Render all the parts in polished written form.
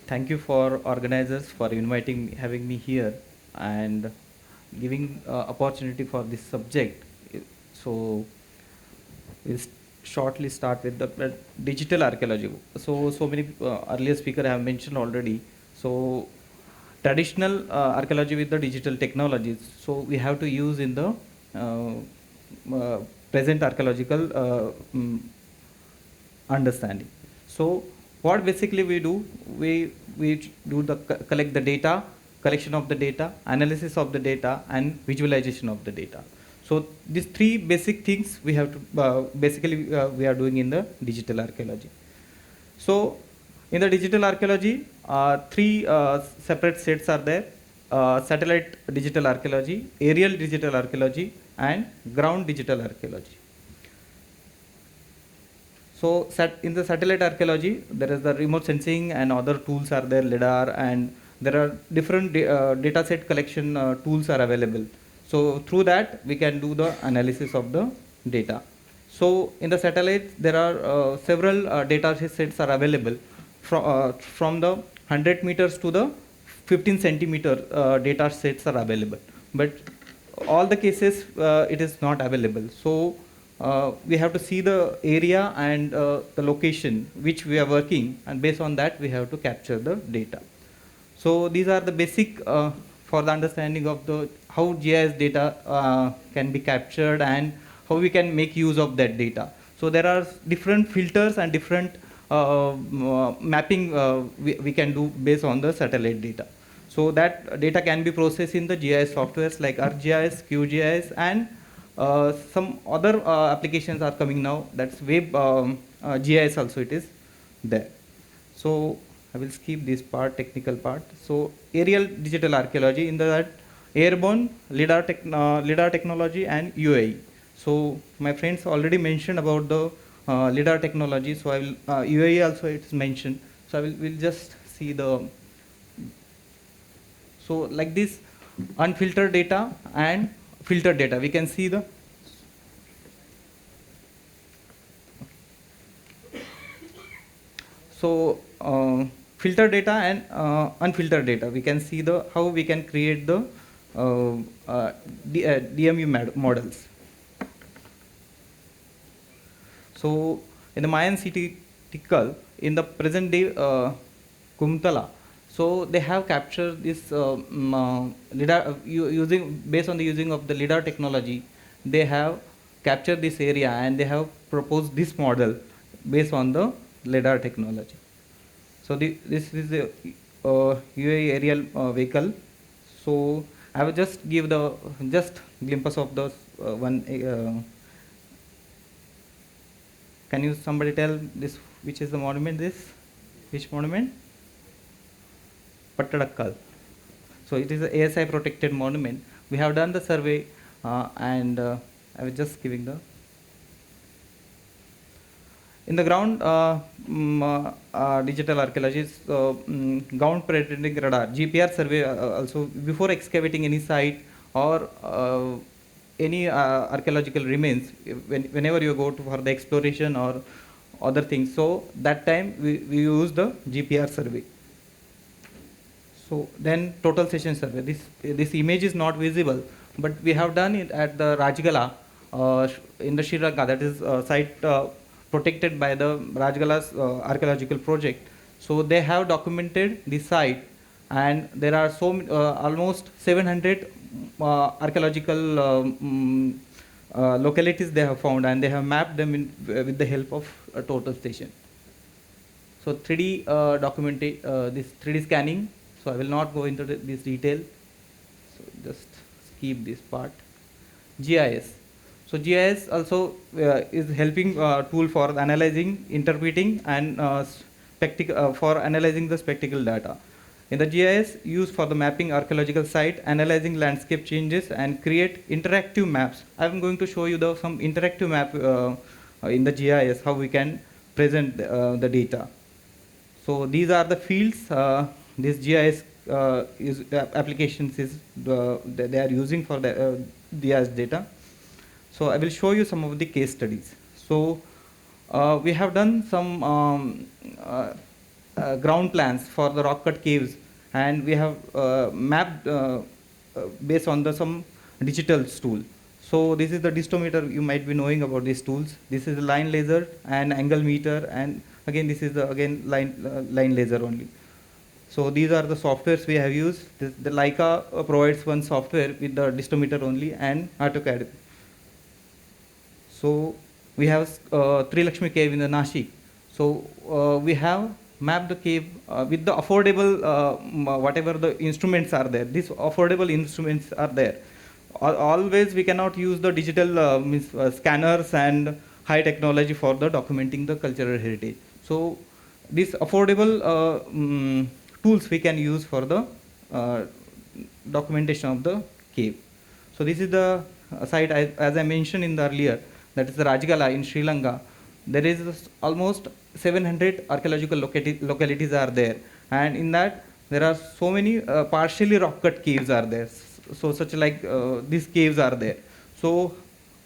Thank you for organizers for inviting me, having me here, and giving opportunity for this subject. So we'll shortly start with the digital archaeology. So many earlier speaker have mentioned already. So traditional archaeology with the digital technologies. So we have to use in the uh, uh, present archaeological understanding. So what basically we do, we do the collect the data, collection of the data, analysis of the data, and visualization of the data. So these three basic things we have to basically we are doing in the digital archaeology. So in the digital archaeology, three separate sets are there: satellite digital archaeology, aerial digital archaeology, and ground digital archaeology. So in the satellite archaeology, there is the remote sensing and other tools are there, lidar, and there are different data set collection tools are available. So through that, we can do the analysis of the data. So in the satellites, there are several data sets are available from the 100 meters to the 15 centimeter data sets are available. But all the cases, it is not available. So we have to see the area and the location which we are working, and based on that we have to capture the data. So these are the basic for the understanding of the how GIS data can be captured and how we can make use of that data. So there are different filters and different mapping we can do based on the satellite data. So that data can be processed in the GIS softwares like ArcGIS, QGIS, and some other applications are coming now. That's web GIS also it is there. So I will skip this part, technical part. So aerial digital archaeology in that airborne lidar technology and UAE. So my friends already mentioned about the lidar technology. So I will UAE also it's mentioned. So I will just see the so like this unfiltered data and filtered data. We can see the so filtered data and unfiltered data. We can see the how we can create the DMU models. So in the Mayan city Tikal, in the present day Kumtala, so they have captured this lidar using based on the using of the lidar technology. They have captured this area and they have proposed this model based on the lidar technology. So this is the UAE aerial vehicle. So I will just give the just glimpse of the one. Can you somebody tell this which is the monument? This which monument? Pattadakkal. So it is a ASI protected monument. We have done the survey and I was just giving the in the ground digital archaeology ground penetrating radar GPR survey also before excavating any site or any archaeological remains whenever you go to for the exploration or other things. So that time we use the GPR survey. So then total session survey. This image is not visible, but we have done it at the Rajgala in the Sri Lanka. That is site protected by the Rajgala's archaeological project. So they have documented the site, and there are almost 700 archaeological localities they have found, and they have mapped them with the help of a total station. So 3D this 3D scanning. So I will not go into this detail. So just skip this part. GIS. So GIS also is helping tool for analyzing, interpreting, and for analyzing the spectacle data. In the GIS, used for the mapping archaeological site, analyzing landscape changes, and create interactive maps. I am going to show you some interactive map in the GIS how we can present the data. So these are the fields. This GIS applications is they are using for the GIS data. So I will show you some of the case studies. So we have done some ground plans for the rock cut caves, and we have mapped based on the some digital tool. So this is the distometer. You might be knowing about these tools. This is the line laser and angle meter, and again this is the again line laser only. So these are the softwares we have used. The Leica provides one software with the distometer only and AutoCAD. So we have Tri Lakshmi cave in the Nashik. So we have mapped the cave with the affordable whatever the instruments are there. These affordable instruments are there. Always we cannot use the digital scanners and high technology for the documenting the cultural heritage. So these affordable tools we can use for the documentation of the cave. So this is the site as I mentioned in the earlier, that is the Rajgala in Sri Lanka. There is almost 700 archaeological localities are there, and in that there are so many partially rock cut caves are there. So such like these caves are there. So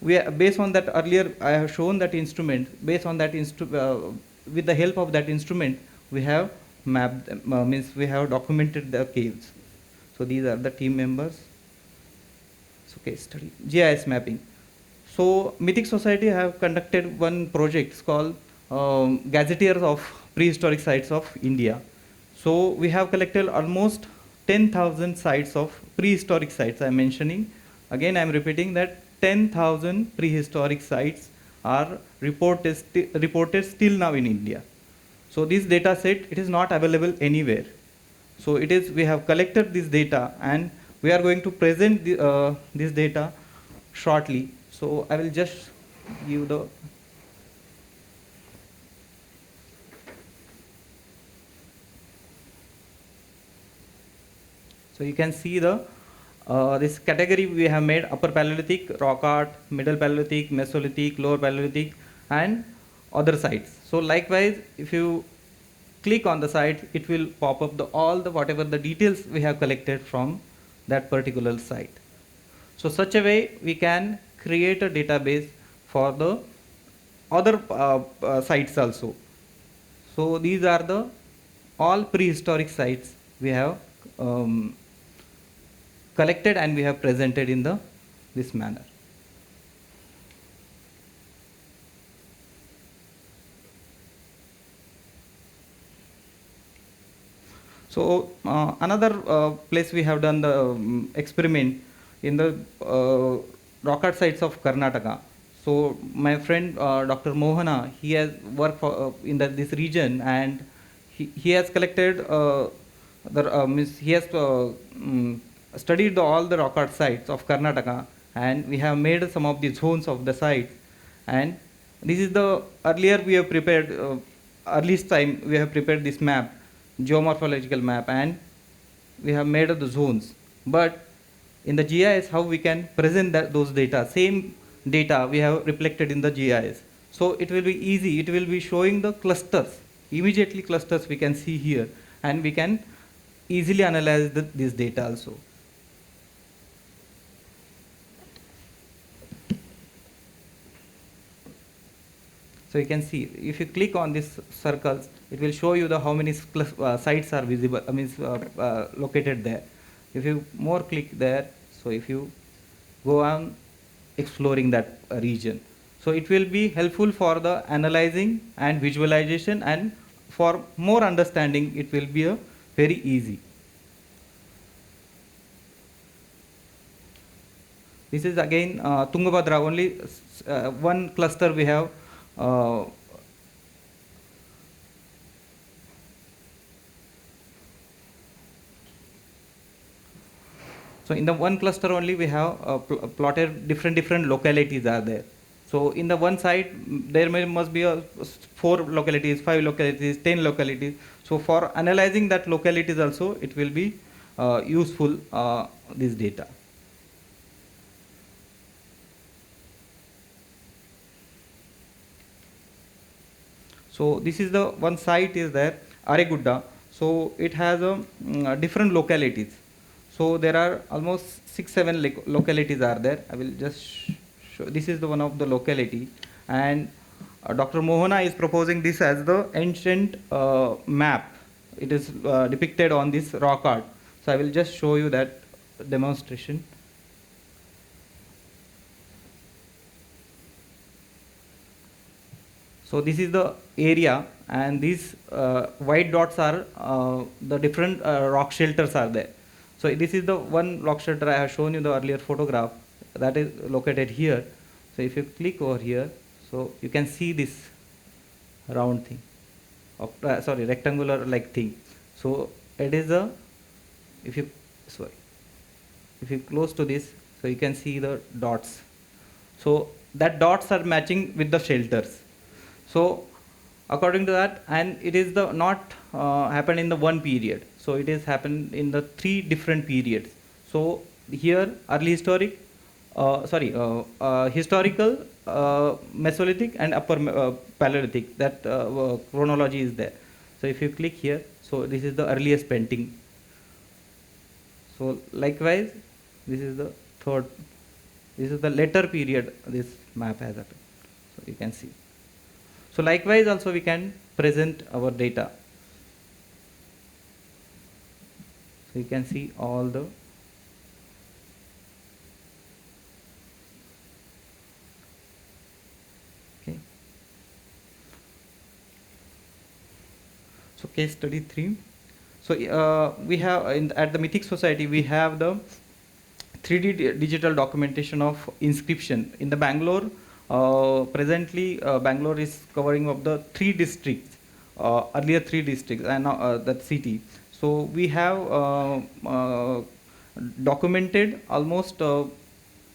we are, based on that earlier I have shown that instrument. Based on that with the help of that instrument, we have mapped means we have documented the caves. So these are the team members. So case study GIS mapping. So Mythic Society have conducted one project called Gazetteers of Prehistoric Sites of India. So we have collected almost 10,000 sites of prehistoric sites. I am mentioning again. I am repeating that 10,000 prehistoric sites are reported still now in India. So this data set, it is not available anywhere. So it is, we have collected this data and we are going to present this data shortly. So I will just give the so you can see the this category we have made: upper Paleolithic, rock art, middle Paleolithic, Mesolithic, lower Paleolithic, and other sites. So likewise, if you click on the site, it will pop up all the whatever the details we have collected from that particular site. So such a way we can create a database for the other sites also. So these are the all prehistoric sites we have collected and we have presented in this manner. So another place we have done the experiment in the rock art sites of Karnataka. So my friend Dr. Mohana, he has worked in this region, and he has collected he has studied all the rock art sites of Karnataka, and we have made some of the zones of the sites. And this is the earlier we have prepared earliest time we have prepared this map, geomorphological map, and we have made the zones. But in the GIS, how we can present those data, same data we have reflected in the GIS. So it will be easy, it will be showing the clusters, immediately clusters we can see here, and we can easily analyze this data also. So you can see, if you click on these circles, it will show you the how many sites are visible, located there. If you more click there, so if you go on exploring that region, so it will be helpful for the analyzing and visualization, and for more understanding it will be very easy. This is again Tungabhadra, only one cluster we have so in the one cluster only we have plotted different localities are there. So in the one site there must be 4 localities, 5 localities, 10 localities. So for analyzing that localities also it will be useful, this data. So this is the one site is there, Aregudda. So it has different localities. So there are almost 6-7 localities are there. I will just show. This is the one of the locality, and Dr. Mohana is proposing this as the ancient map it is depicted on this rock art. So I will just show you that demonstration. So this is the area, and these white dots are the different rock shelters are there. So this is the one rock shelter I have shown you the earlier photograph, that is located here. So if you click over here, so you can see this round thing, sorry, rectangular like thing. So it is a, if you close to this, so you can see the dots. So that dots are matching with the shelters. So according to that, and it is the not happened in the one period. So it is happened in the 3 different periods. So here early historic, historical, Mesolithic, and upper Paleolithic. That chronology is there. So if you click here, so this is the earliest painting. So likewise, this is the third. This is the later period. This map has happened. So you can see. So likewise, also we can present our data. So you can see all the okay. So case study 3. So we have at the Mythic Society we have the 3D digital documentation of inscription in the Bangalore. Presently, Bangalore is covering of the 3 districts, earlier 3 districts, and that city. So we have documented almost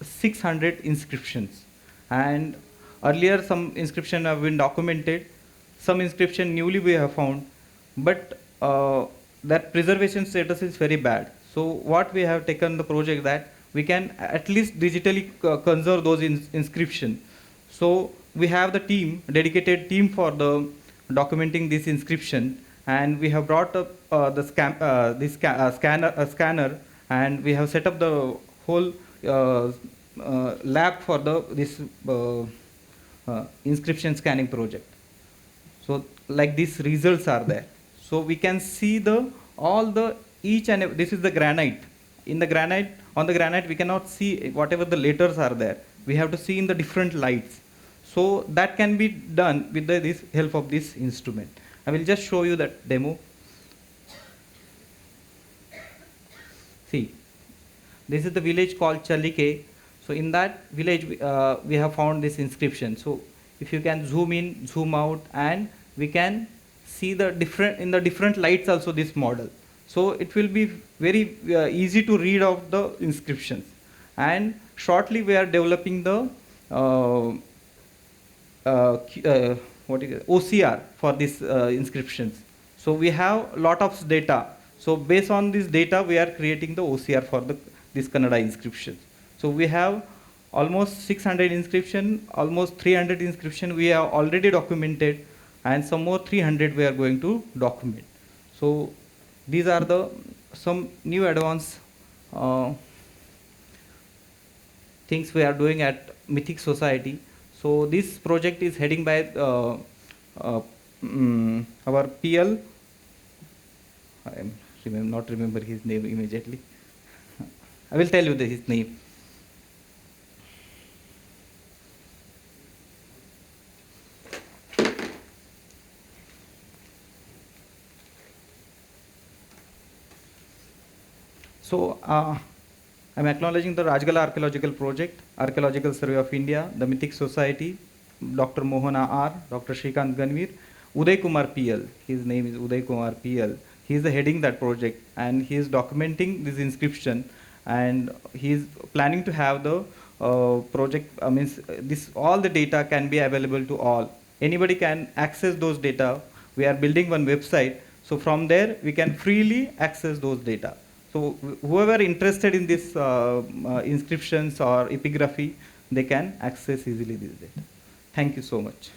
600 inscriptions, and earlier some inscription have been documented, some inscription newly we have found, but that preservation status is very bad. So what we have taken the project that we can at least digitally conserve those inscriptions. So we have the team, dedicated team for the documenting this inscription, and we have brought up the scanner, and we have set up the whole lab for this inscription scanning project. So like these results are there. So we can see each and every, this is the granite. In the granite, on the granite we cannot see whatever the letters are there. We have to see in the different lights. So that can be done with this help of this instrument. I will just show you that demo. See, this is the village called Chalike. So in that village we have found this inscription. So if you can zoom in, zoom out, and we can see the different lights also this model. So it will be very easy to read out the inscriptions. And shortly we are developing the OCR for these inscriptions. So we have lot of data. So based on this data, we are creating the OCR for this Kannada inscriptions. So we have almost 600 inscription, almost 300 inscription we have already documented, and some more 300 we are going to document. So these are some new advanced things we are doing at Mythic Society. So this project is heading by our PL. I am not remember his name immediately. I will tell you his name. So I'm acknowledging the Rajgala Archaeological Project, Archaeological Survey of India, the Mythic Society, Dr. Mohana R, Dr. Shrikant Ganvir, Uday Kumar PL. His name is Uday Kumar PL. He is heading that project, and he is documenting this inscription, and he is planning to have the project. All the data can be available to all. Anybody can access those data. We are building one website, so from there we can freely access those data. So whoever interested in this inscriptions or epigraphy, they can access easily this data. Thank you so much.